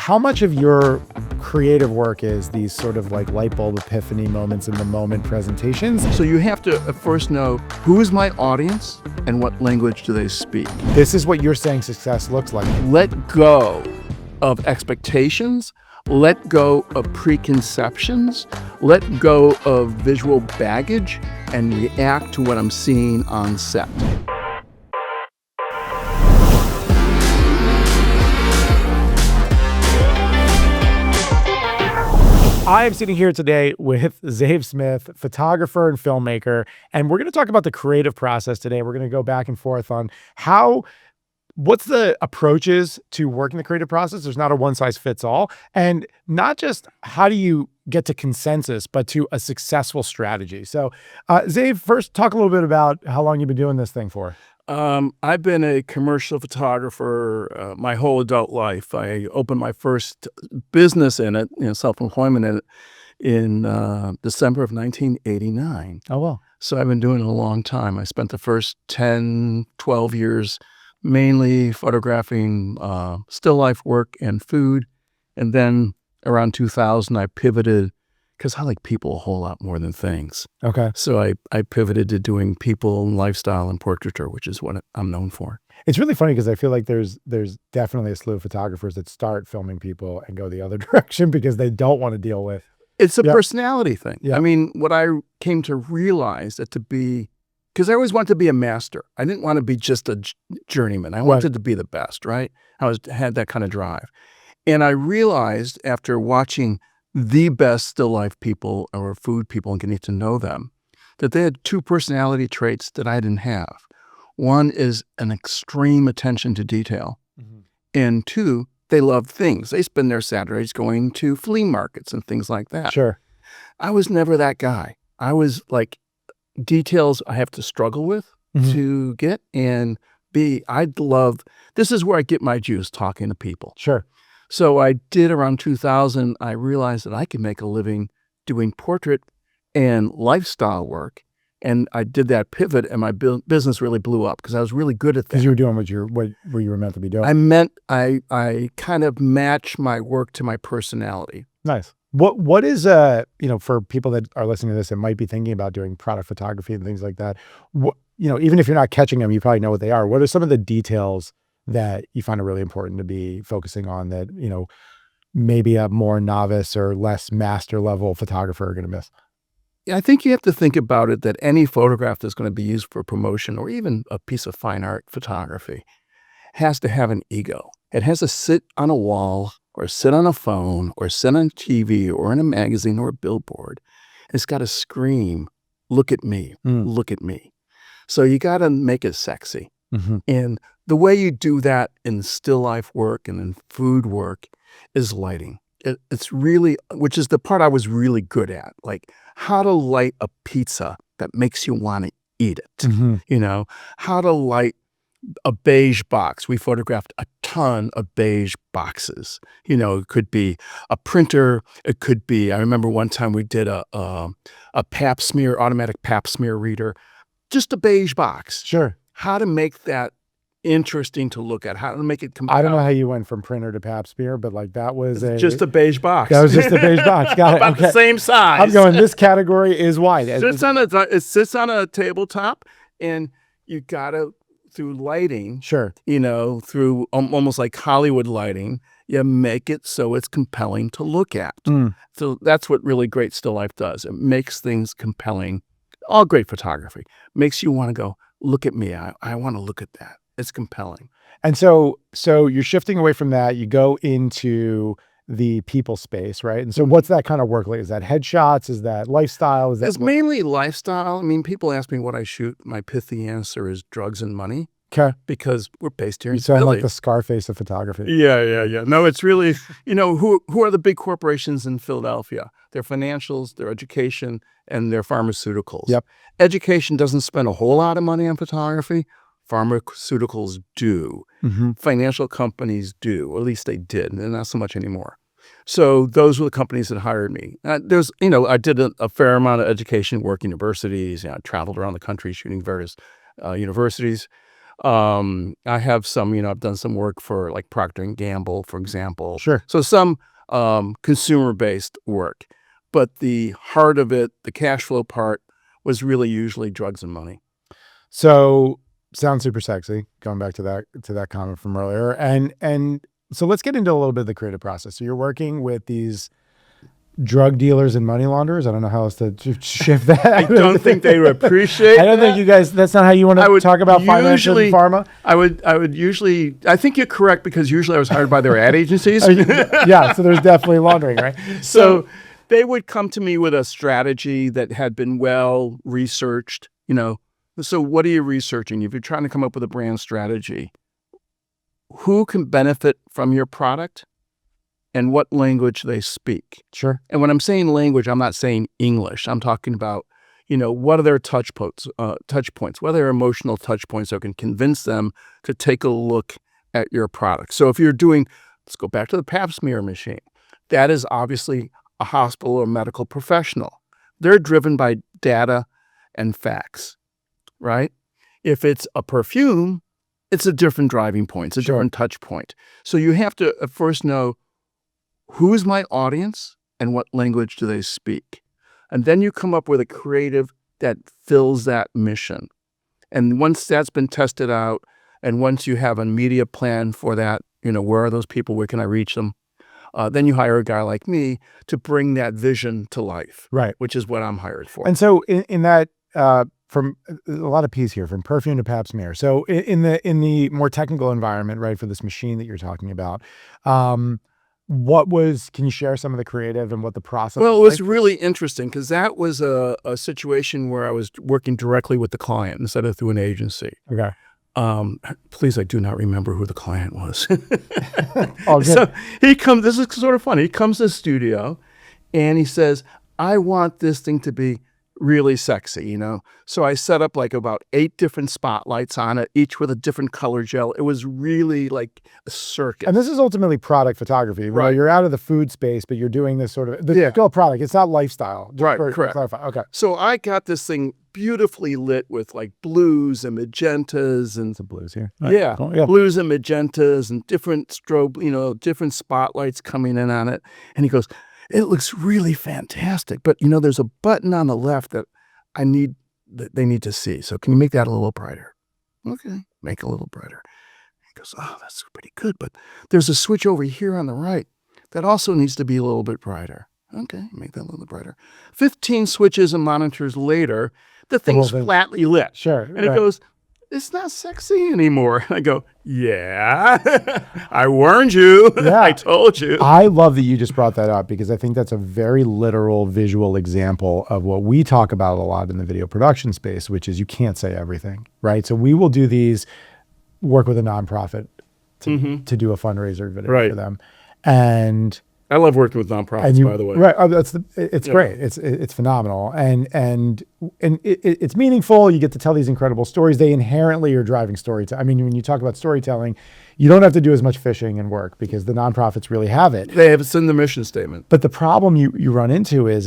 how much of your creative work is these sort of like light bulb epiphany moments in the moment presentations? So you have to first know who is my audience and what language do they speak. This is what you're saying success looks like. Let go of expectations, let go of preconceptions, let go of visual baggage, and react to what I'm seeing on set. I am sitting here today with Zave Smith, photographer and filmmaker, and we're going to talk about the creative process today. We're going to go back and forth on what's the approaches to working the creative process. There's not a one size fits all, and not just how do you get to consensus, but to a successful strategy. So Zave, first talk a little bit about how long you've been doing this thing for. I've been a commercial photographer my whole adult life. I opened my first business in it, self-employment in it, in December of 1989. Oh, well. So I've been doing it a long time. I spent the first 10, 12 years mainly photographing still life work and food. And then around 2000, I pivoted because I like people a whole lot more than things. Okay. So I pivoted to doing people and lifestyle and portraiture, which is what I'm known for. It's really funny because I feel like there's definitely a slew of photographers that start filming people and go the other direction because they don't want to deal with. It's a personality thing. Yeah. I mean, what I came to realize that because I always wanted to be a master. I didn't want to be just a journeyman. I wanted to be the best, right? Had that kind of drive. And I realized after watching the best still life people or food people and getting to know them, that they had two personality traits that I didn't have. One is an extreme attention to detail. Mm-hmm. And two, they love things. They spend their Saturdays going to flea markets and things like that. Sure. I was never that guy. I was like, details I have to struggle with to get, and this is where I get my juice, talking to people. Sure. So I did around 2000, I realized that I could make a living doing portrait and lifestyle work. And I did that pivot, and my business really blew up because I was really good at that. Because you were doing what you were meant to be doing. I kind of match my work to my personality. Nice. What is for people that are listening to this and might be thinking about doing product photography and things like that, even if you're not catching them, you probably know what they are. What are some of the details that you find are really important to be focusing on that, maybe a more novice or less master level photographer are going to miss? I think you have to think about it that any photograph that's going to be used for promotion or even a piece of fine art photography has to have an ego. It has to sit on a wall or sit on a phone or sit on TV or in a magazine or a billboard. It's got to scream, look at me, look at me. So you got to make it sexy. Mm-hmm. And the way you do that in still life work and in food work is lighting. It's really, which is the part I was really good at, like how to light a pizza that makes you want to eat it. Mm-hmm. How to light a beige box. We photographed a ton of beige boxes. It could be a printer. It could be, I remember one time we did a pap smear, automatic pap smear reader, just a beige box. Sure. How to make that interesting to look at, how to make it compelling. I don't know how you went from printer to pap smear, but like that was just a beige box. That was just a beige box. Got it. About the same size. I'm going, this category is wide. It sits on a tabletop, and you got to, through lighting, sure, through almost like Hollywood lighting, you make it so it's compelling to look at. So that's what really great still life does. It makes things compelling. All great photography makes you want to go, look at me. I want to look at that. It's compelling. And so you're shifting away from that. You go into the people space, right? And so what's that kind of work like? Is that headshots? Is that lifestyle? It's mainly lifestyle. I mean, people ask me what I shoot. My pithy answer is drugs and money. Okay. Because we're based here in Philly. You sound like Philly. the Scarface of photography. Yeah. No, it's really, who are the big corporations in Philadelphia? Their financials, their education, and their pharmaceuticals. Yep. Education doesn't spend a whole lot of money on photography. Pharmaceuticals do. Mm-hmm. Financial companies do, or at least they did, and not so much anymore. So those were the companies that hired me. I did a fair amount of education work, universities. I traveled around the country shooting various universities. I have some, I've done some work for like Procter and Gamble, for example. Sure. So some consumer-based work, but the heart of it, the cash flow part, was really usually drugs and money. So sounds super sexy. Going back to that comment from earlier, and so let's get into a little bit of the creative process. So you're working with these drug dealers and money launderers. I don't know how else to shift that. I don't think they would appreciate. I don't think you guys. That's not how you want to talk about finance and pharma. I would usually. I think you're correct, because usually I was hired by their ad agencies. Yeah, so there's definitely laundering, right? So they would come to me with a strategy that had been well researched. So what are you researching? If you're trying to come up with a brand strategy, who can benefit from your product and what language they speak. Sure. And when I'm saying language, I'm not saying English. I'm talking about, what are their touch points? What are their emotional touch points that can convince them to take a look at your product? So if you're doing, let's go back to the pap smear machine. That is obviously a hospital or medical professional. They're driven by data and facts, right? If it's a perfume, it's a different driving point. It's a different touch point. So you have to first know, who is my audience and what language do they speak? And then you come up with a creative that fills that mission. And once that's been tested out, and once you have a media plan for that, where are those people? Where can I reach them? Then you hire a guy like me to bring that vision to life, right? Which is what I'm hired for. And so in that, from a lot of P's here, from perfume to pap smear. So in the more technical environment, right, for this machine that you're talking about, can you share some of the creative and what the process Well, it was was really interesting, because that was a situation where I was working directly with the client instead of through an agency. Okay. Please, I do not remember who the client was. Oh, so this is sort of funny. He comes to the studio and he says, I want this thing to be really sexy, So I set up like about 8 different spotlights on it, each with a different color gel. It was really like a circus. And this is ultimately product photography, right? You're out of the food space, but you're doing this sort of, still product. It's not lifestyle. Right, correct. Clarify. Okay. So I got this thing beautifully lit with like blues and magentas and some blues here. Yeah, blues and magentas and different strobe, different spotlights coming in on it. And he goes, it looks really fantastic, but there's a button on the left that they need to see. So can you make that a little brighter? Okay, make it a little brighter. He goes, oh, that's pretty good, but there's a switch over here on the right that also needs to be a little bit brighter. Okay, make that a little brighter. 15 switches and monitors later, the thing's flatly lit. Sure. And it goes, it's not sexy anymore. I go, yeah, I warned you. Yeah. I told you. I love that you just brought that up, because I think that's a very literal visual example of what we talk about a lot in the video production space, which is you can't say everything, right? So we will do these, work with a nonprofit to do a fundraiser video for them. And I love working with nonprofits, by the way. Right. It's great. It's phenomenal. And it's meaningful. You get to tell these incredible stories. They inherently are driving storytelling. I mean, when you talk about storytelling, you don't have to do as much fishing and work, because the nonprofits really have it. They have it in the mission statement. But the problem you run into is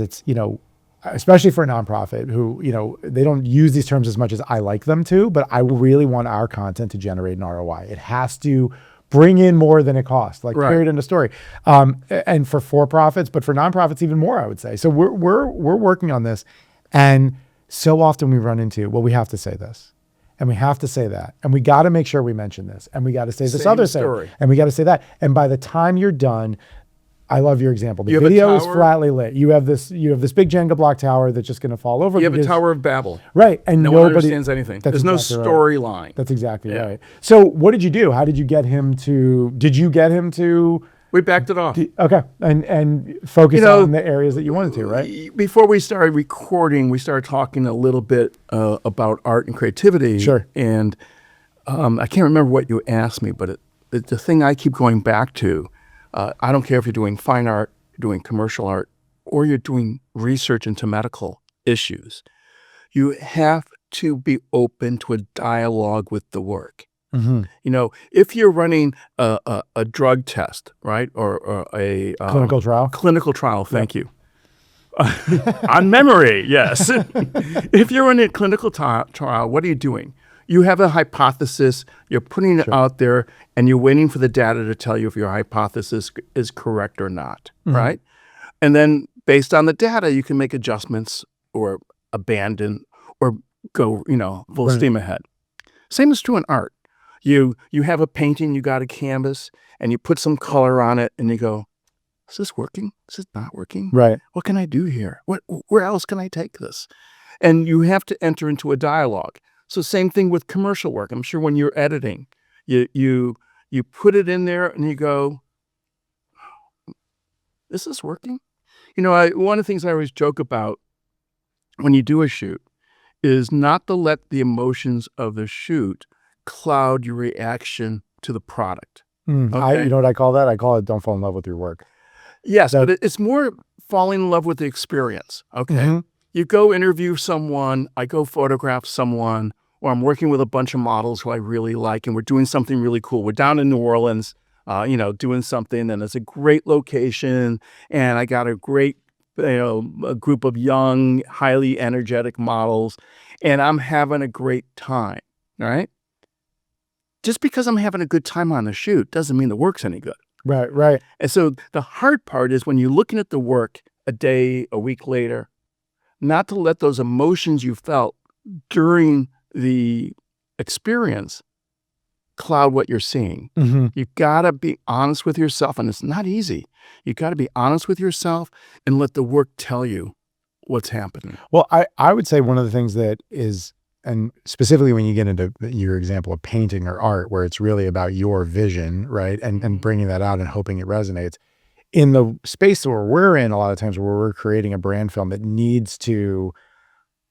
especially for a nonprofit who, they don't use these terms as much as I like them to, but I really want our content to generate an ROI. It has to bring in more than it costs, period, end of story. And for profits, but for nonprofits even more, I would say. So we're working on this, and so often we run into, well, we have to say this, and we have to say that, and we got to make sure we mention this, and we got to say this other thing, and we got to say that, and by the time you're done, I love your example. The video is flatly lit. You have this big Jenga block tower that's just going to fall over. You have a Tower of Babel. Right. And no one understands anything. There's no storyline. That's exactly right. So what did you do? How did you get him to, we backed it off. Okay. And focus on the areas that you wanted to, right? Before we started recording, we started talking a little bit about art and creativity. Sure. And I can't remember what you asked me, but the thing I keep going back to, I don't care if you're doing fine art, you're doing commercial art, or you're doing research into medical issues. You have to be open to a dialogue with the work. Mm-hmm. If you're running a drug test, right, or a clinical trial, thank you. On memory, yes. If you're running a clinical trial, what are you doing? you have a hypothesis, you're putting it out there, and you're waiting for the data to tell you if your hypothesis is correct or not, right? And then based on the data, you can make adjustments or abandon or go, full steam ahead. Same is true in art. You have a painting, you got a canvas, and you put some color on it, and you go, is this working? Is this not working? Right. What can I do here? Where else can I take this? And you have to enter into a dialogue. So same thing with commercial work. I'm sure when you're editing, you put it in there and you go, is this working? One of the things I always joke about when you do a shoot is not to let the emotions of the shoot cloud your reaction to the product. Okay? You know what I call that? I call it don't fall in love with your work. Yes, but it's more falling in love with the experience, okay? You go interview someone, I go photograph someone, or I'm working with a bunch of models who I really like, and we're doing something really cool. We're down in New Orleans, doing something, and it's a great location, and I got a great, a group of young, highly energetic models, and I'm having a great time, all right? Just because I'm having a good time on the shoot doesn't mean the work's any good. Right. And so the hard part is when you're looking at the work a day, a week later, not to let those emotions you felt during the experience cloud what you're seeing. You got to be honest with yourself, and it's not easy. You got to be honest with yourself and let the work tell you what's happening. Well, I would say one of the things that is, and specifically when you get into your example of painting or art, where it's really about your vision, right? And bringing that out and hoping it resonates. In the space where we're in, a lot of times where we're creating a brand film that needs to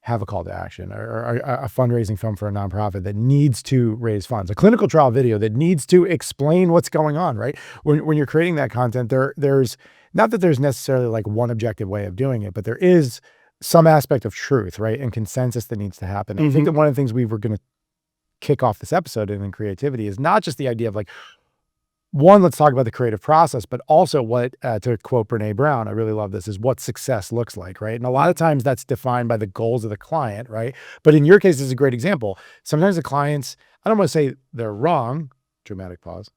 have a call to action, or a fundraising film for a nonprofit that needs to raise funds, a clinical trial video that needs to explain what's going on, right? When you're creating that content, there's not that there's necessarily like one objective way of doing it, but there is some aspect of truth, right? And consensus that needs to happen. I think that one of the things we were going to kick off this episode in creativity is not just the idea of like, one, let's talk about the creative process, but also what, to quote Brene Brown, I really love this, is what success looks like, right? And a lot of times that's defined by the goals of the client, right? But in your case, this is a great example. Sometimes the clients, I don't want to say they're wrong, dramatic pause.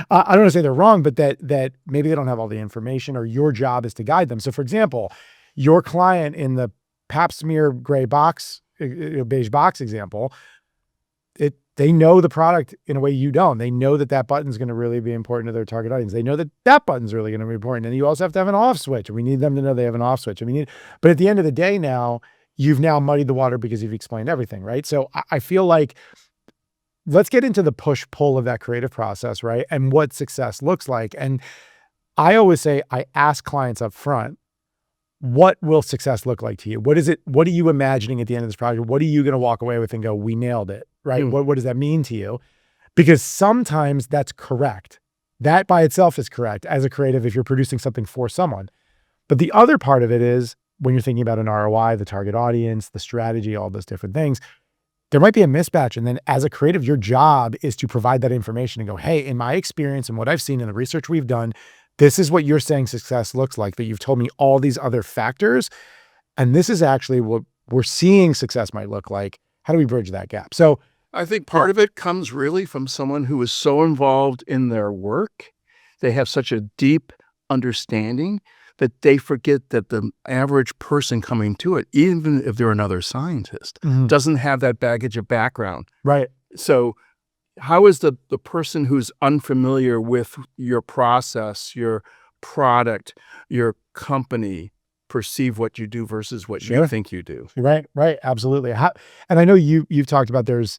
I don't want to say they're wrong, but that maybe they don't have all the information, or your job is to guide them. So for example, your client in the pap smear gray box, beige box example, they know the product in a way you don't. They know that button is going to really be important to their target audience. They know that button's really going to be important. And you also have to have an off switch. And we need them to know they have an off switch. But at the end of the day now, you've now muddied the water because you've explained everything, right? So I feel like let's get into the push-pull of that creative process, right? And what success looks like. And I always say, I ask clients up front, what will success look like to you? What is it? What are you imagining at the end of this project? What are you going to walk away with and go, we nailed it, right? What does that mean to you? Because sometimes that's correct. That by itself is correct as a creative if you're producing something for someone. But the other part of it is when you're thinking about an ROI, the target audience, the strategy, all those different things, there might be a mismatch. And then as a creative, your job is to provide that information and go, hey, in my experience and what I've seen in the research we've done, this is what you're saying success looks like, but you've told me all these other factors. And this is actually what we're seeing success might look like. How do we bridge that gap? So I think part of it comes really from someone who is so involved in their work. They have such a deep understanding that they forget that the average person coming to it, even if they're another scientist, doesn't have that baggage of background. Right. So how is the person who's unfamiliar with your process, your product, your company perceive what you do versus what you think you do? Right. Absolutely. And I know you've talked about there's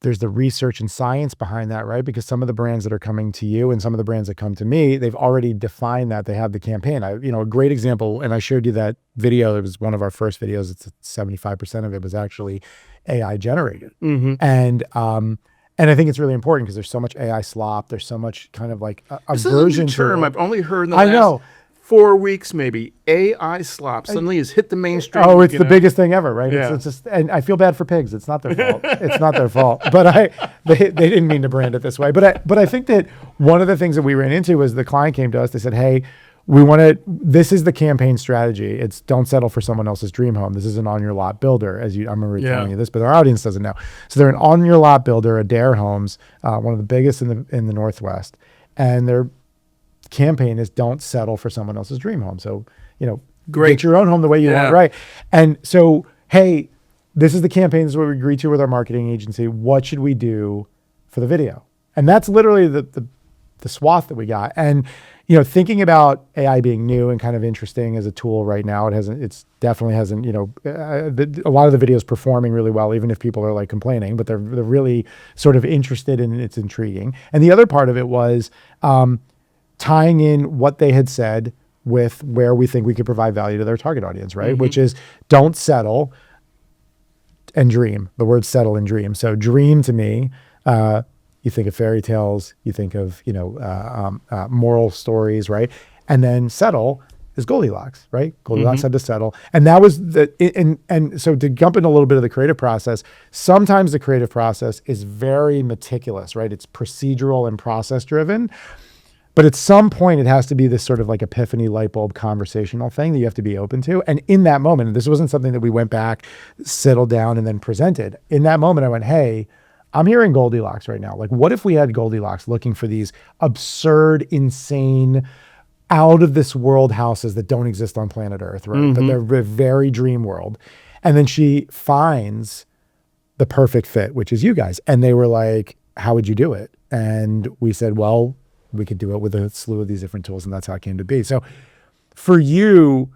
the research and science behind that, right? Because some of the brands that are coming to you and some of the brands that come to me, they've already defined that. They have the campaign. A great example, and I showed you that video. It was one of our first videos. It's 75% of it was actually AI generated. And I think it's really important because there's so much AI slop. There's so much kind of like a version term I've only heard in the last 4 weeks, maybe. AI slop suddenly has hit the mainstream. Oh, it's the biggest thing ever, right? Yeah. It's just, and I feel bad for pigs. It's not their fault. It's not their fault. But they didn't mean to brand it this way. But I think that one of the things that we ran into was the client came to us. They said, hey, this is the campaign strategy. It's don't settle for someone else's dream home. This is an on your lot builder, I remember telling you this, but our audience doesn't know. So they're an on your lot builder, Adair Homes, one of the biggest in the Northwest. And their campaign is don't settle for someone else's dream home. So, get your own home the way you want, right? And so, hey, this is the campaign. This is what we agreed to with our marketing agency. What should we do for the video? And that's literally the swath that we got. And, thinking about AI being new and kind of interesting as a tool right now, it definitely hasn't, a lot of the videos performing really well, even if people are like complaining, but they're really sort of interested and it's intriguing. And the other part of it was tying in what they had said with where we think we could provide value to their target audience, right? Which is don't settle and dream. The word settle and dream. So dream to me, you think of fairy tales, you think of, moral stories, right? And then settle is Goldilocks, right? Goldilocks had to settle. And that was and so to jump in a little bit of the creative process, sometimes the creative process is very meticulous, right? It's procedural and process driven. But at some point, it has to be this sort of like epiphany light bulb conversational thing that you have to be open to. And in that moment, and this wasn't something that we went back, settled down, and then presented. In that moment, I went, hey, I'm hearing Goldilocks right now. Like, what if we had Goldilocks looking for these absurd, insane, out of this world houses that don't exist on planet Earth, right? But they're a very dream world. And then she finds the perfect fit, which is you guys. And they were like, how would you do it? And we said, well, we could do it with a slew of these different tools, and that's how it came to be. So for you,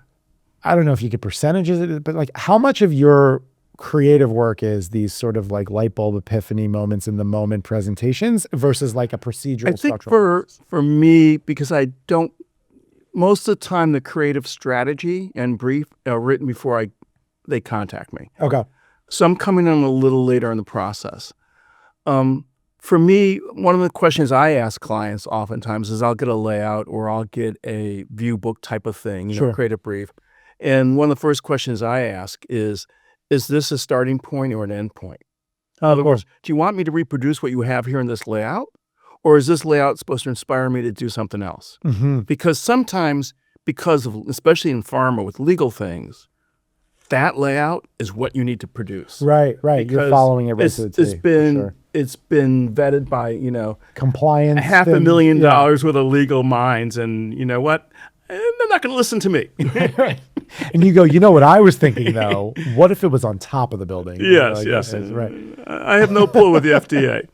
I don't know if you could percentages it, but like how much of your creative work is these sort of like light bulb epiphany moments in the moment presentations versus like a procedural I think structural for me, because most of the time the creative strategy and brief are written before they contact me. Okay. So I'm coming in a little later in the process. For me, one of the questions I ask clients oftentimes is I'll get a layout or I'll get a view book type of thing, creative brief. And one of the first questions I ask is this a starting point or an end point? In other words, do you want me to reproduce what you have here in this layout? Or is this layout supposed to inspire me to do something else? Because sometimes, especially in pharma with legal things, that layout is what you need to produce. Right. You're following it right to the T. It's been vetted by, compliance, $500,000 worth of legal minds. And you know what? They're not going to listen to me. And you go, what I was thinking though, what if it was on top of the building? Yes. Right. I have no pull with the FDA.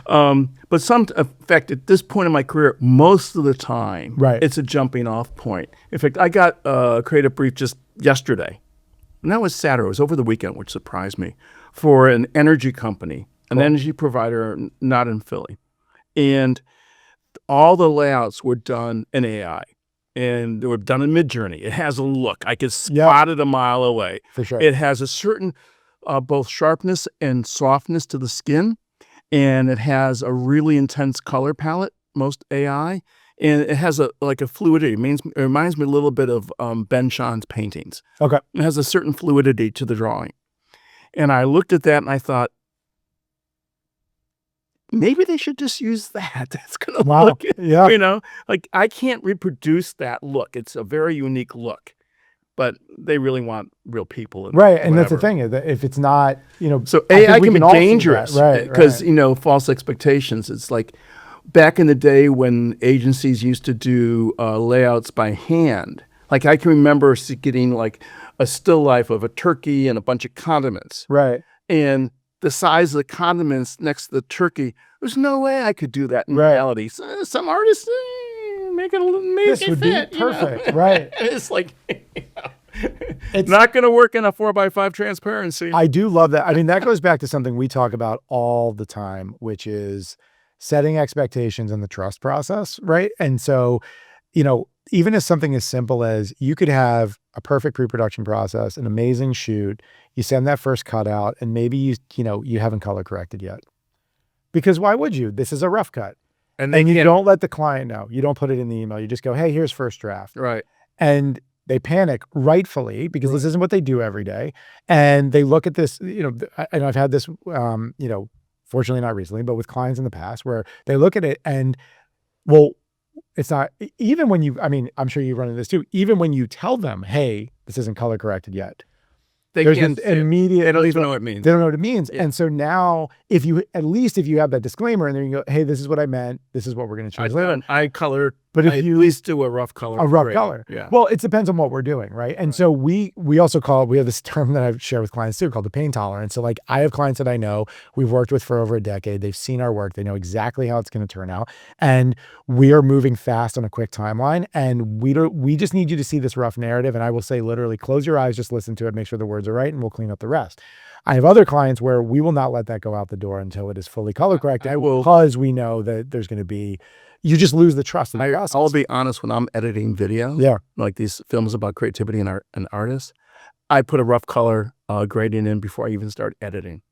But in fact, at this point in my career, most of the time, it's a jumping off point. In fact, I got a creative brief just yesterday. And that was Saturday. It was over the weekend, which surprised me, for an energy company, an energy provider not in Philly. And all the layouts were done in AI. And they were done in Midjourney. It has a look. I could spot it a mile away. For sure. It has a certain both sharpness and softness to the skin. And it has a really intense color palette, most AI. And it has a fluidity. It reminds me a little bit of Ben Shah's paintings. Okay. It has a certain fluidity to the drawing. And I looked at that and I thought, maybe they should just use that. That's going to look, like I can't reproduce that look. It's a very unique look. But they really want real people. Right. And that's the thing. If it's not, So AI can be dangerous. Because, false expectations. It's like back in the day when agencies used to do layouts by hand. Like I can remember getting like a still life of a turkey and a bunch of condiments. Right. And the size of the condiments next to the turkey, there's no way I could do that in reality. So, some artists make this it would fit, be perfect, right? It's like it's not going to work in a 4x5 transparency. I do love that. I mean, that goes back to something we talk about all the time, which is setting expectations in the trust process, right? And so, even as something as simple as you could have a perfect pre-production process, an amazing shoot, you send that first cut out, and maybe you haven't color corrected yet. Because why would you? This is a rough cut. And you don't let the client know. You don't put it in the email. You just go, hey, here's first draft. Right. And they panic rightfully because this isn't what they do every day. And they look at this, and I've had this, fortunately not recently, but with clients in the past where they look at it and, well, It's not even when you, I mean, I'm sure you run into this too. Even when you tell them, hey, this isn't color corrected yet, They there's can't this see it. immediate, They don't even know what it means. they don't know what it means. Yeah. And so now if you, at least if you have that disclaimer and then you go, hey, this is what I meant, this is what we're going to translate. I color, But if I at you least do a rough color. a rough grading. color. Yeah. Well, it depends on what we're doing, right? And so we also call it, we have this term that I've shared with clients too called the pain tolerance. So like I have clients that I know we've worked with for over a decade. They've seen our work. They know exactly how it's going to turn out. And we are moving fast on a quick timeline. And we just need you to see this rough narrative. And I will say literally close your eyes, just listen to it, make sure the words are right, and we'll clean up the rest. I have other clients where we will not let that go out the door until it is fully color corrected because we know that there's going to be, you just lose the trust in the process. I'll be honest, when I'm editing video, Yeah. like these films about creativity and art and artists, I put a rough color gradient in before I even start editing.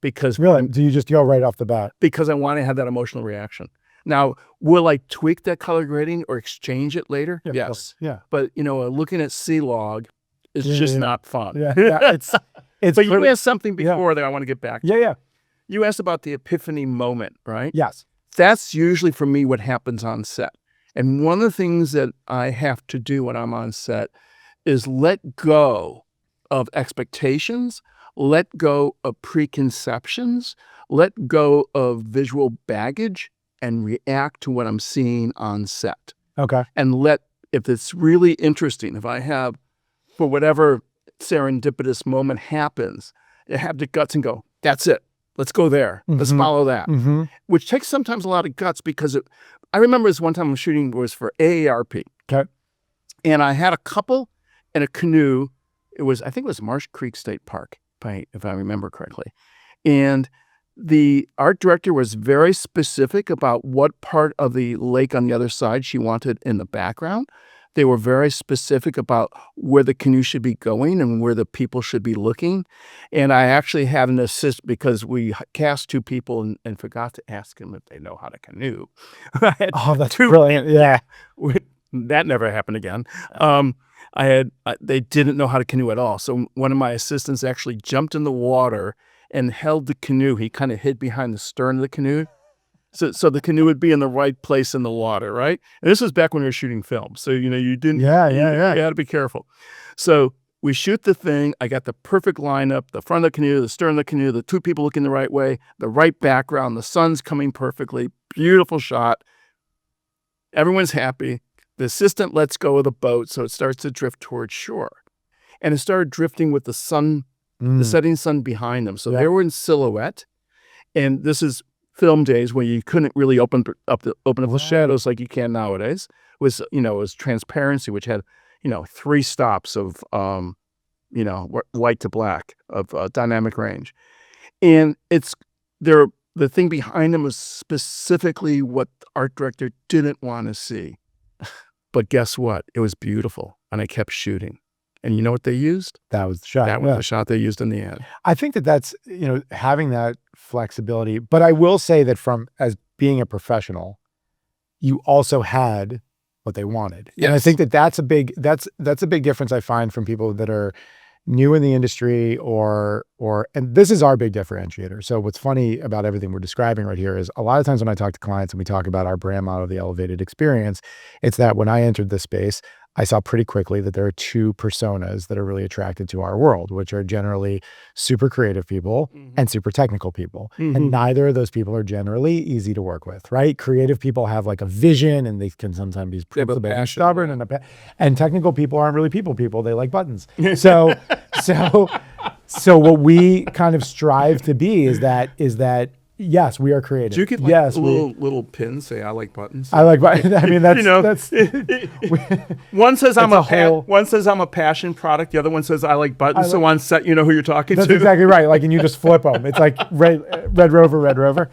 Because Really? Do you just go right off the bat? Because I want to have that emotional reaction. Now, will I tweak that color grading or exchange it later? Yeah, yes. Yeah. But looking at C-log is just not fun. Yeah. It's but you asked something before that I want to get back to. Yeah. You asked about the epiphany moment, right? Yes. That's usually for me what happens on set. And one of the things that I have to do when I'm on set is let go of expectations, let go of preconceptions, let go of visual baggage, and react to what I'm seeing on set. Okay. And if it's really interesting, if I have, for whatever serendipitous moment happens, I have the guts and go, that's it. Let's go there. Let's follow that. Which takes sometimes a lot of guts because I remember this one time I was shooting was for AARP. Okay. And I had a couple and a canoe. I think it was Marsh Creek State Park, if I remember correctly. And the art director was very specific about what part of the lake on the other side she wanted in the background. They were very specific about where the canoe should be going and where the people should be looking. And I actually had an assist because we cast two people and forgot to ask them if they know how to canoe. Oh, that's brilliant. Yeah. That never happened again. They didn't know how to canoe at all. So one of my assistants actually jumped in the water and held the canoe. He kind of hid behind the stern of the canoe. So the canoe would be in the right place in the water, right? And this was back when we were shooting film. So, you didn't... You had to be careful. So we shoot the thing. I got the perfect lineup, the front of the canoe, the stern of the canoe, the two people looking the right way, the right background, the sun's coming perfectly, beautiful shot. Everyone's happy. The assistant lets go of the boat, so it starts to drift towards shore. And it started drifting with the sun, the setting sun behind them. So they were in silhouette. And this is film days where you couldn't really open up the shadows like you can nowadays. It was transparency, which had, 3 stops of, white to black of dynamic range. And the thing behind them was specifically what the art director didn't want to see. But guess what? It was beautiful. And I kept shooting. And you know what they used? That was the shot. That was the shot they used in the end. I think that's, having that flexibility. But I will say that as being a professional, you also had what they wanted. Yes. And I think that's a big difference I find from people that are new in the industry and this is our big differentiator. So what's funny about everything we're describing right here is a lot of times when I talk to clients and we talk about our brand model, the elevated experience, it's that when I entered this space, I saw pretty quickly that there are 2 personas that are really attracted to our world, which are generally super creative people and super technical people. And neither of those people are generally easy to work with, right? Creative people have like a vision and they can sometimes be principled and stubborn, and technical people aren't really people. They like buttons. So what we kind of strive to be is that yes, we are creative. Do you get little pins say I like buttons? I like buttons. I mean, that's one says one says I'm a passion product. The other one says I like buttons. So on set, you know who you're talking to. That's exactly right. Like, and you just flip them. It's like Red Rover.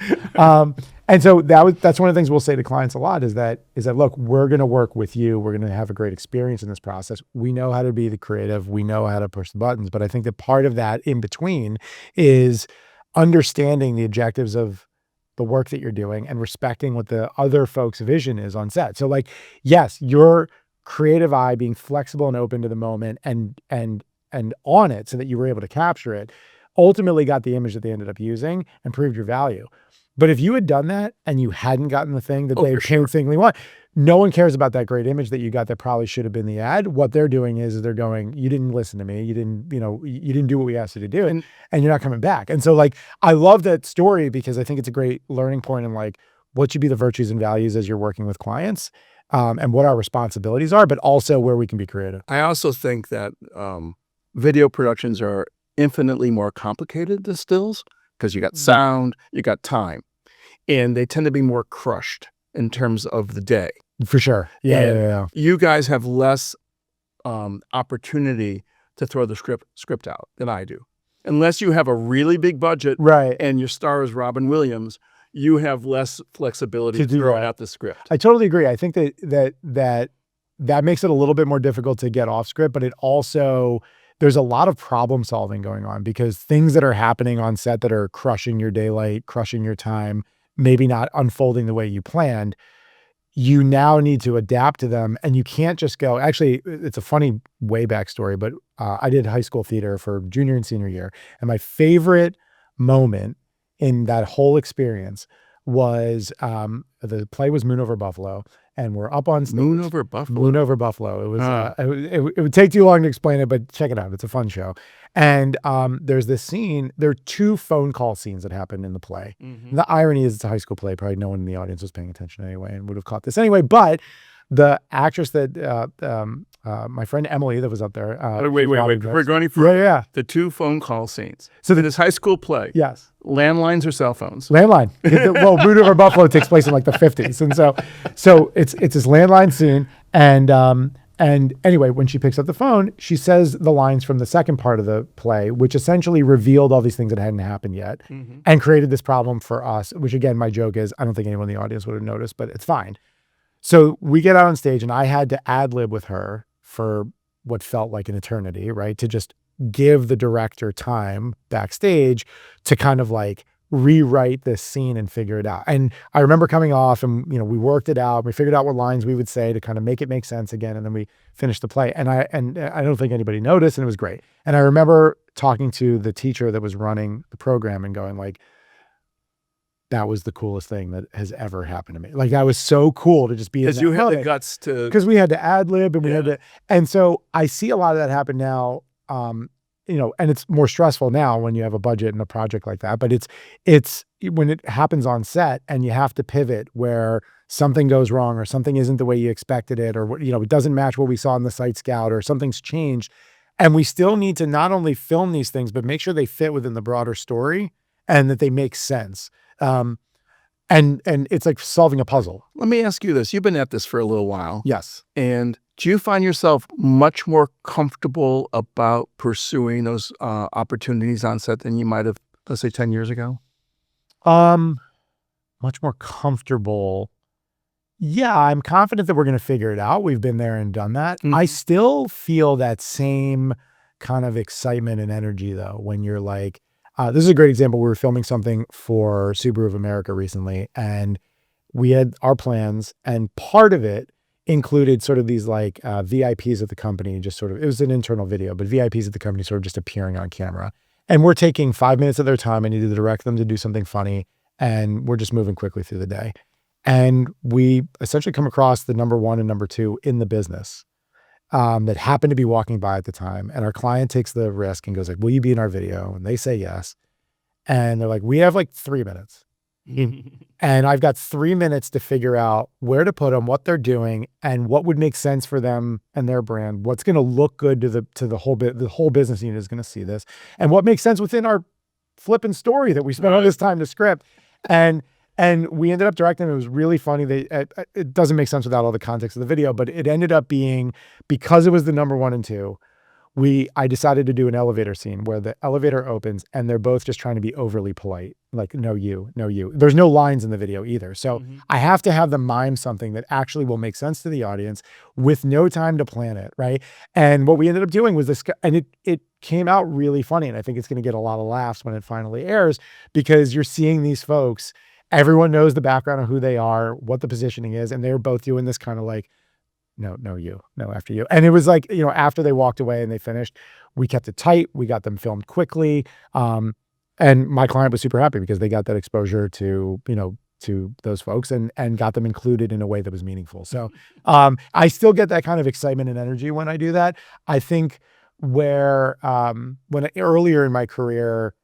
And so that's one of the things we'll say to clients a lot is that look, we're going to work with you. We're going to have a great experience in this process. We know how to be the creative. We know how to push the buttons. But I think that part of that in between is understanding the objectives of the work that you're doing and respecting what the other folks' vision is on set. So like, yes, your creative eye being flexible and open to the moment and on it so that you were able to capture it ultimately got the image that they ended up using and proved your value. But if you had done that and you hadn't gotten the thing that they painstakingly want, no one cares about that great image that you got that probably should have been the ad. What they're doing is they're going, you didn't listen to me. You didn't, you didn't do what we asked you to do, and you're not coming back. And so like, I love that story because I think it's a great learning point in like what should be the virtues and values as you're working with clients, and what our responsibilities are, but also where we can be creative. I also think that video productions are infinitely more complicated than stills because you got sound, you got time, and they tend to be more crushed in terms of the day. For sure. Yeah. You guys have less opportunity to throw the script out than I do. Unless you have a really big budget, Right. and your star is Robin Williams, you have less flexibility to throw out the script. I totally agree. I think that makes it a little bit more difficult to get off script, but it also, there's a lot of problem solving going on because things that are happening on set that are crushing your daylight, crushing your time, maybe not unfolding the way you planned, you now need to adapt to them. And you can't just go, actually, it's a funny way back story, but I did high school theater for junior and senior year. And my favorite moment in that whole experience was the play was Moon Over Buffalo, and we're up on stage. Moon Over Buffalo. Moon Over Buffalo. It was it would take too long to explain it, but check it out. It's a fun show. And there's this scene. There are 2 phone call scenes that happen in the play. Mm-hmm. The irony is it's a high school play. Probably no one in the audience was paying attention anyway and would have caught this anyway. But the actress that my friend Emily that was up there. Wait. We're going for yeah. the 2 phone call scenes. So this high school play. Yes. Landlines or cell phones? Landline. Well, Moon Over Buffalo takes place in like the 50s. And so it's this landline scene. And anyway, when she picks up the phone, she says the lines from the second part of the play, which essentially revealed all these things that hadn't happened yet, and created this problem for us, which again, my joke is, I don't think anyone in the audience would have noticed, but it's fine. So we get out on stage and I had to ad lib with her for what felt like an eternity, right? To just give the director time backstage to kind of like rewrite this scene and figure it out. And I remember coming off and, we worked it out. We figured out what lines we would say to kind of make it make sense again. And then we finished the play. And I don't think anybody noticed, and it was great. And I remember talking to the teacher that was running the program and going like, that was the coolest thing that has ever happened to me. Like, that was so cool to just be in that Because you had moment. the guts to... Because we had to ad lib and we had to, and so I see a lot of that happen now, and it's more stressful now when you have a budget and a project like that, but it's when it happens on set and you have to pivot where something goes wrong or something isn't the way you expected it, or it doesn't match what we saw in the site scout or something's changed. And we still need to not only film these things, but make sure they fit within the broader story and that they make sense. And it's like solving a puzzle. Let me ask you this. You've been at this for a little while. Yes. And do you find yourself much more comfortable about pursuing those opportunities on set than you might have, let's say, 10 years ago? Much more comfortable. Yeah, I'm confident that we're going to figure it out. We've been there and done that. Mm-hmm. I still feel that same kind of excitement and energy, though, when you're like, this is a great example. We were filming something for Subaru of America recently, and we had our plans, and part of it included sort of these like VIPs at the company, just sort of, it was an internal video, but VIPs at the company sort of just appearing on camera. And we're taking 5 minutes of their time. I need to direct them to do something funny, and we're just moving quickly through the day. And we essentially come across the number 1 and number 2 in the business that happened to be walking by at the time. And our client takes the risk and goes like, will you be in our video? And they say yes. And they're like, we have like 3 minutes. And I've got 3 minutes to figure out where to put them, what they're doing, and what would make sense for them and their brand. What's going to look good to the whole bit. The whole business unit is going to see this, and what makes sense within our flipping story that we spent all this time to script. And we ended up directing. It was really funny. It doesn't make sense without all the context of the video, but it ended up being, because it was the number 1 and 2. I decided to do an elevator scene where the elevator opens and they're both just trying to be overly polite. Like, no, you, no, you. There's no lines in the video either. So I have to have them mime something that actually will make sense to the audience with no time to plan it. Right. And what we ended up doing was this, and it came out really funny. And I think it's going to get a lot of laughs when it finally airs, because you're seeing these folks, everyone knows the background of who they are, what the positioning is. And they're both doing this kind of like, no, you, no, after you. And it was like, after they walked away and they finished, we kept it tight. We got them filmed quickly. And my client was super happy because they got that exposure to to those folks and got them included in a way that was meaningful. So I still get that kind of excitement and energy when I do that. I think where when earlier in my career,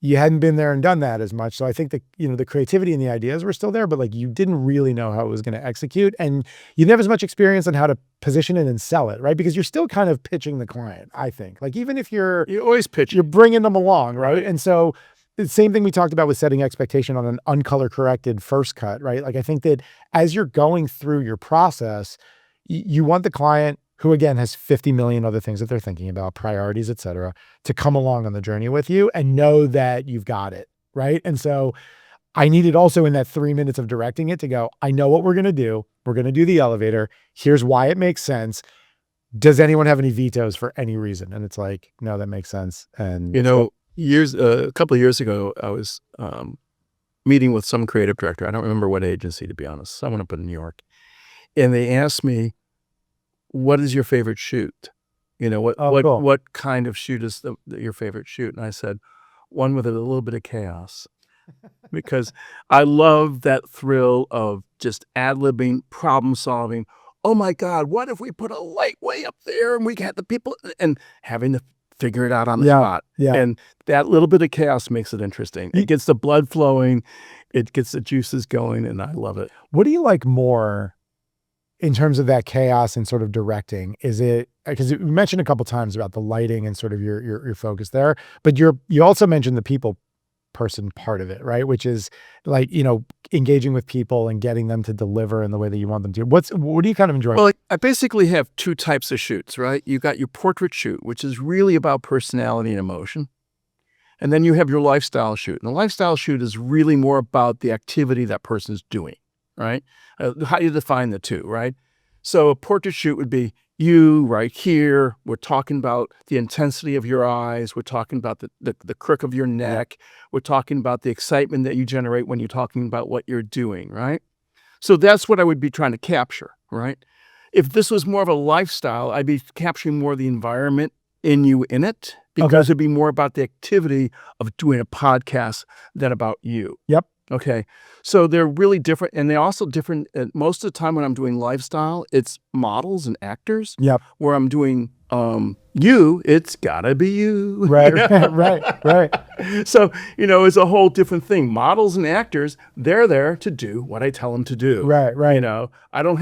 you hadn't been there and done that as much. So I think that, the creativity and the ideas were still there, but like you didn't really know how it was going to execute, and you didn't have as much experience on how to position it and sell it, right? Because you're still kind of pitching the client, I think. Like even if You always pitch. you're bringing them along, right? And so the same thing we talked about with setting expectation on an uncolor corrected first cut, right? Like I think that as you're going through your process, you want the client, who again has 50 million other things that they're thinking about, priorities, et cetera, to come along on the journey with you and know that you've got it, right? And so I needed also in that 3 minutes of directing it to go, I know what we're going to do. We're going to do the elevator. Here's why it makes sense. Does anyone have any vetoes for any reason? And it's like, no, that makes sense. And a couple of years ago, I was meeting with some creative director. I don't remember what agency, to be honest, someone up in New York. And they asked me, what is your favorite shoot? Cool. What kind of shoot is your favorite shoot? And I said, one with a little bit of chaos, because I love that thrill of just ad-libbing, problem solving. Oh my God, what if we put a light way up there and we got the people, and having to figure it out on the spot. Yeah. And that little bit of chaos makes it interesting. It gets the blood flowing, it gets the juices going, and I love it. What do you like more in terms of that chaos and sort of directing? Is it, because you mentioned a couple times about the lighting and sort of your focus there, but you also mentioned the people person part of it, right? Which is like, engaging with people and getting them to deliver in the way that you want them to. What do you kind of enjoy? Well, I basically have two types of shoots, right? You got your portrait shoot, which is really about personality and emotion. And then you have your lifestyle shoot. And the lifestyle shoot is really more about the activity that person is doing, right? How do you define the two, right? So a portrait shoot would be you right here. We're talking about the intensity of your eyes. We're talking about the crook of your neck. We're talking about the excitement that you generate when you're talking about what you're doing, right? So that's what I would be trying to capture, right? If this was more of a lifestyle, I'd be capturing more of the environment in you in it, because it'd be more about the activity of doing a podcast than about you. Yep. Okay. So they're really different. And they're also different. Most of the time when I'm doing lifestyle, it's models and actors. Yep. Where I'm doing you, it's gotta be you. Right. Right. So, it's a whole different thing. Models and actors, they're there to do what I tell them to do. Right. I don't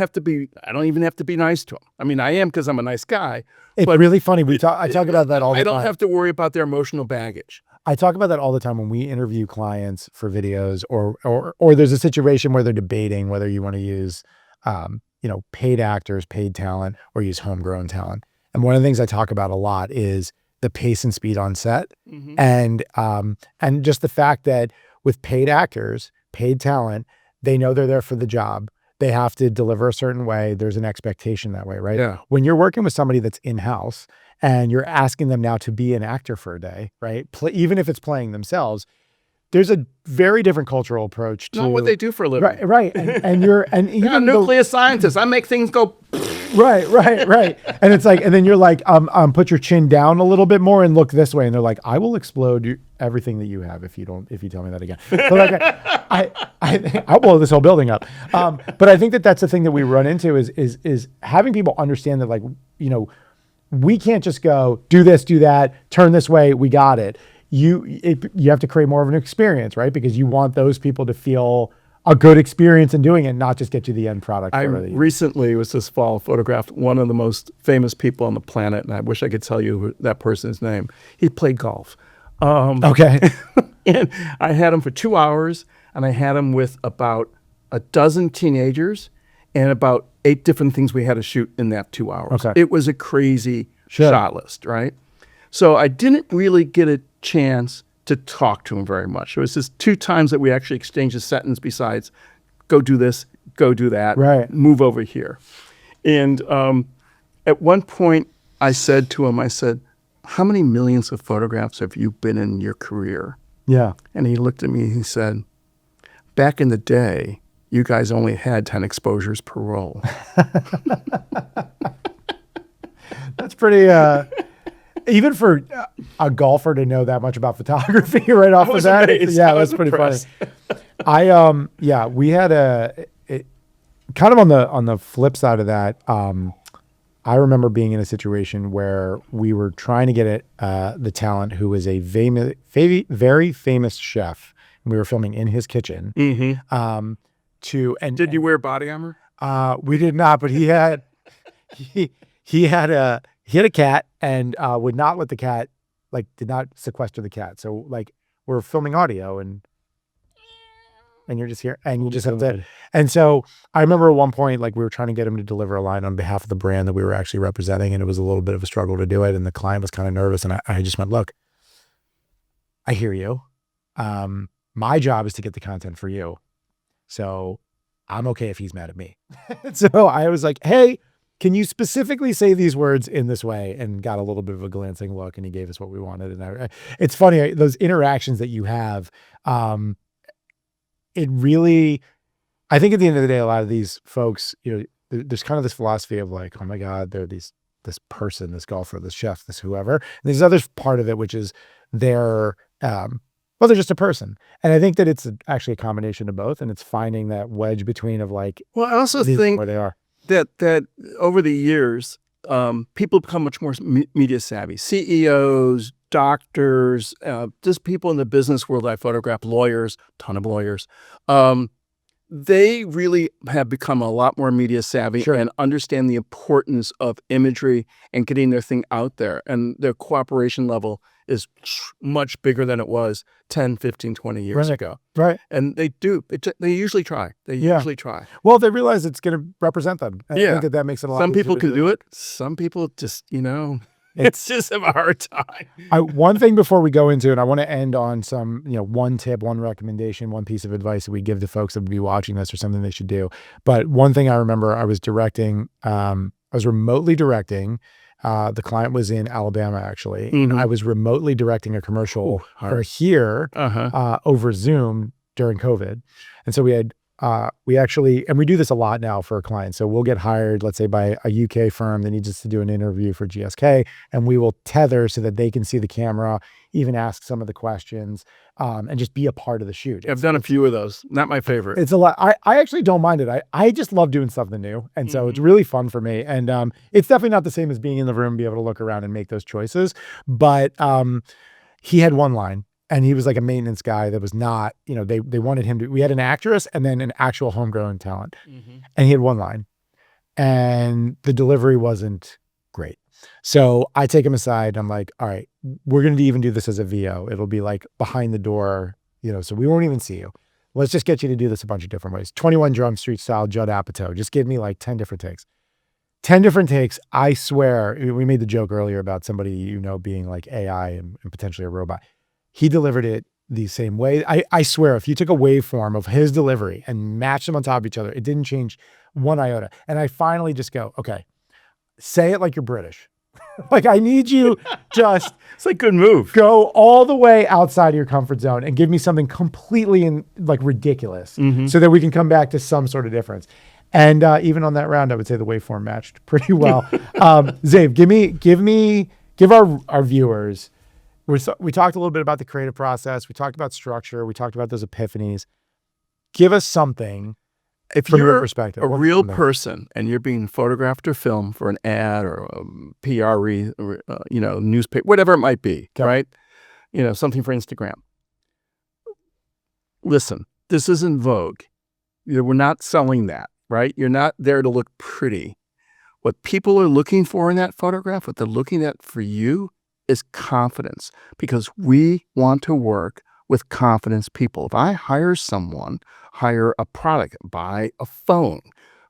even have to be nice to them. I mean, I am, because I'm a nice guy. It's really funny. I talk about that all the time. I don't have to worry about their emotional baggage. I talk about that all the time when we interview clients for videos, or there's a situation where they're debating whether you want to use, paid actors, paid talent, or use homegrown talent. And one of the things I talk about a lot is the pace and speed on set, and just the fact that with paid actors, paid talent, they know they're there for the job. They have to deliver a certain way. There's an expectation that way, right? Yeah. When you're working with somebody that's in-house and you're asking them now to be an actor for a day, right? Even if it's playing themselves, there's a very different cultural approach to not what they do for a living. Right. And even I'm a nuclear scientist. I make things go. Right. And it's like, and then you're like, put your chin down a little bit more and look this way. And they're like, I will explode everything that you have if you tell me that again. But like, I'll blow this whole building up. But I think that's the thing that we run into is having people understand that, like, we can't just go do this, do that, turn this way. We got it. You have to create more of an experience, right? Because you want those people to feel a good experience in doing it, not just get you the end product. I recently, was this fall, photographed one of the most famous people on the planet, and I wish I could tell you that person's name. He played golf. Okay. And I had him for 2 hours, and I had him with about a dozen teenagers and about 8 different things we had to shoot in that 2 hours. Okay. It was a crazy shot list, right? So I didn't really get a chance to talk to him very much. It was just 2 times that we actually exchanged a sentence besides go do this, go do that, right, move over here. And at one point I said to him, how many millions of photographs have you been in your career? Yeah. And he looked at me and he said, back in the day, you guys only had 10 exposures per roll. That's pretty, even for a golfer to know that much about photography right off the bat. Amazed. Yeah, that's pretty funny. Yeah, we had kind of on the flip side of that. I remember being in a situation where we were trying to get the talent who was a very famous chef. And we were filming in his kitchen. Mm-hmm. Did you wear body armor? We did not, but he had a cat and would not let the cat, like, did not sequester the cat. So like we're filming audio and you're just here and you just have to. And so I remember at one point, like, we were trying to get him to deliver a line on behalf of the brand that we were actually representing. And it was a little bit of a struggle to do it. And the client was kind of nervous. And I just went, look, I hear you. My job is to get the content for you. So I'm okay if he's mad at me. So I was like, hey, can you specifically say these words in this way? And got a little bit of a glancing look, and he gave us what we wanted. And it's funny, those interactions that you have, it really, I think at the end of the day, a lot of these folks, there's kind of this philosophy of like, oh my God, they're this person, this golfer, this chef, this whoever. And there's other part of it, which is they're just a person. And I think that it's actually a combination of both. And it's finding that wedge between of like, well, I also think where they are. That over the years, people become much more media savvy. CEOs, doctors, just people in the business world I photograph, lawyers, ton of lawyers. They really have become a lot more media savvy and understand the importance of imagery and getting their thing out there. And their cooperation level is much bigger than it was 10, 15, 20 years ago. Right. And they do. They usually try. They usually try. Well, they realize it's going to represent them. I think that makes it a lot Some easier people to can do it. Some people just, it's just have a hard time. One thing before we go into it, I want to end on some, one tip, one recommendation, one piece of advice that we give to folks that would be watching this or something they should do. But one thing I remember, I was remotely directing. The client was in Alabama, actually. Mm-hmm. I was remotely directing a commercial for here over Zoom during COVID. And so we actually, and we do this a lot now for a client. So we'll get hired, let's say by a UK firm that needs us to do an interview for GSK, and we will tether so that they can see the camera, even ask some of the questions, and just be a part of the shoot. I've done a few of those. Not my favorite. It's a lot. I actually don't mind it. I just love doing something new. And so it's really fun for me. And it's definitely not the same as being in the room, be able to look around and make those choices. But he had one line. And he was like a maintenance guy that was not, they wanted him to, we had an actress and then an actual homegrown talent. And he had one line and the delivery wasn't great. So I take him aside. I'm like, all right, we're going to even do this as a VO. It'll be like behind the door, so we won't even see you. Let's just get you to do this a bunch of different ways. 21 Drum Street style Judd Apatow. Just give me like 10 different takes. 10 different takes. I swear, we made the joke earlier about somebody, being like AI and potentially a robot. He delivered it the same way. I swear, if you took a waveform of his delivery and matched them on top of each other, it didn't change one iota. And I finally just go, okay, say it like you're British. Like, I need you just it's like good move. Go all the way outside of your comfort zone and give me something completely ridiculous so that we can come back to some sort of difference. And even on that round, I would say the waveform matched pretty well. Zave, give our viewers. We talked a little bit about the creative process. We talked about structure. We talked about those epiphanies. Give us something from your perspective. A real person and you're being photographed or filmed for an ad or a PR, newspaper, whatever it might be, right? Something for Instagram. Listen, this isn't Vogue. We're not selling that, right? You're not there to look pretty. What people are looking for in that photograph, what they're looking at for you, is confidence, because we want to work with confidence people. If I hire a product, buy a phone,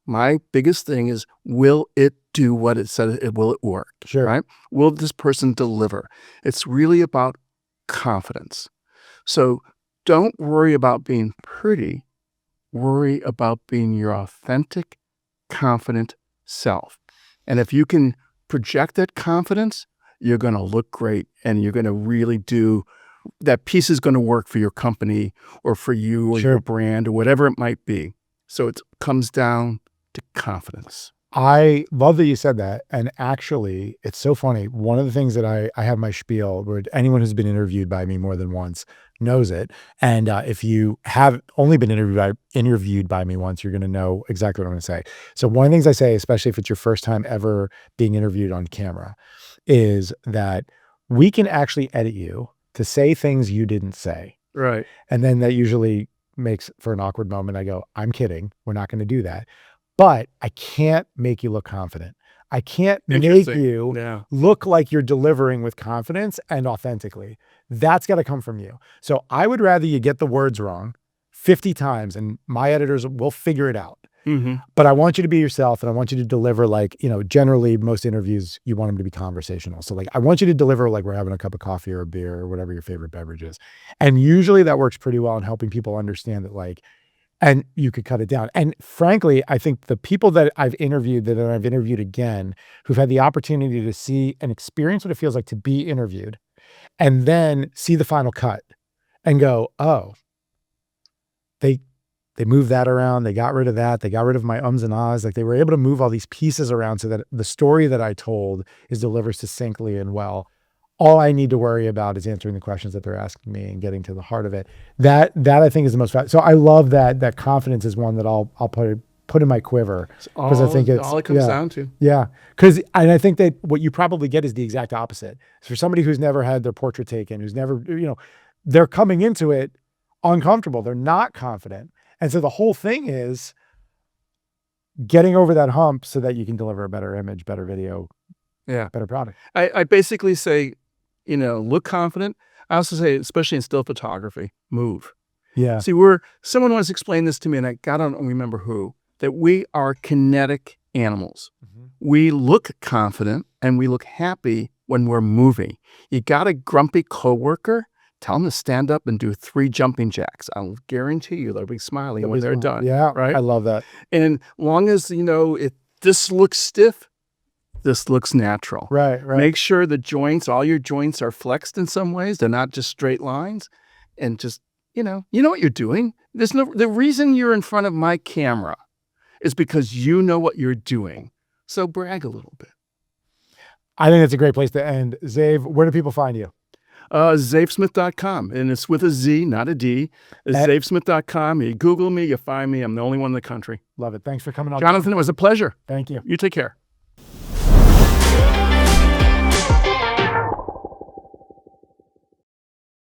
my biggest thing is, will it do what it said? Will it work? Sure. Right? Will this person deliver? It's really about confidence. So don't worry about being pretty. Worry about being your authentic, confident self. And if you can project that confidence, you're going to look great and you're going to really do that. Piece is going to work for your company or for you or your brand or whatever it might be. So it comes down to confidence. I love that you said that, and actually, it's so funny. One of the things that I have my spiel where anyone who's been interviewed by me more than once knows it, and, if you have only been interviewed by me once, you're gonna know exactly what I'm gonna say. So one of the things I say, especially if it's your first time ever being interviewed on camera, is that we can actually edit you to say things you didn't say, Right. and then that usually makes for an awkward moment. I go, "I'm kidding. We're not gonna do that." But I can't make you look confident. I can't make Interesting. you Yeah. look like you're delivering with confidence and authentically. That's gotta come from you. So I would rather you get the words wrong 50 times, and my editors will figure it out. Mhm. But I want you to be yourself, and I want you to deliver like, generally most interviews, you want them to be conversational. So like, I want you to deliver like we're having a cup of coffee or a beer or whatever your favorite beverage is. And usually that works pretty well in helping people understand that like, and you could cut it down. And frankly, I think the people that I've interviewed that I've interviewed again, who've had the opportunity to see and experience what it feels like to be interviewed and then see the final cut and go, "Oh, they they moved that around, they got rid of that, they got rid of my ums and ahs." Like they were able to move all these pieces around so that the story that I told is delivered succinctly and well. All I need to worry about is answering the questions that they're asking me and getting to the heart of it. That I think is the most so I love that confidence is one that I'll put in my quiver It's because I think it's all it comes down to. yeah. Because and I think that what you probably get is the exact opposite. For somebody who's never had their portrait taken, who's never, they're coming into it uncomfortable. They're not confident. And so the whole thing is getting over that hump so that you can deliver a better image, better video, Yeah. better product. I basically say, look confident. I also say, especially in still photography, move. Yeah. See, someone once explained this to me, and I don't remember who, that we are kinetic animals. Mhm. We look confident and we look happy when we're moving. You got a grumpy coworker, tell them to stand up and do 3 jumping jacks. I'll guarantee you they'll be smiling when they're done. Yeah, Right? I love that. And long as, if this looks stiff, this looks natural. Right. Make sure all your joints are flexed in some ways. They're not just straight lines. And just, you know what you're doing. The reason you're in front of my camera is because you know what you're doing. So brag a little bit. I think that's a great place to end. Zave, where do people find you? ZaveSmith.com. And it's with a Z, not a D. It's And- ZaveSmith.com. You Google me, you find me. I'm the only one in the country. Love it. Thanks for coming on. Jonathan, it was a pleasure. Thank you. You take care.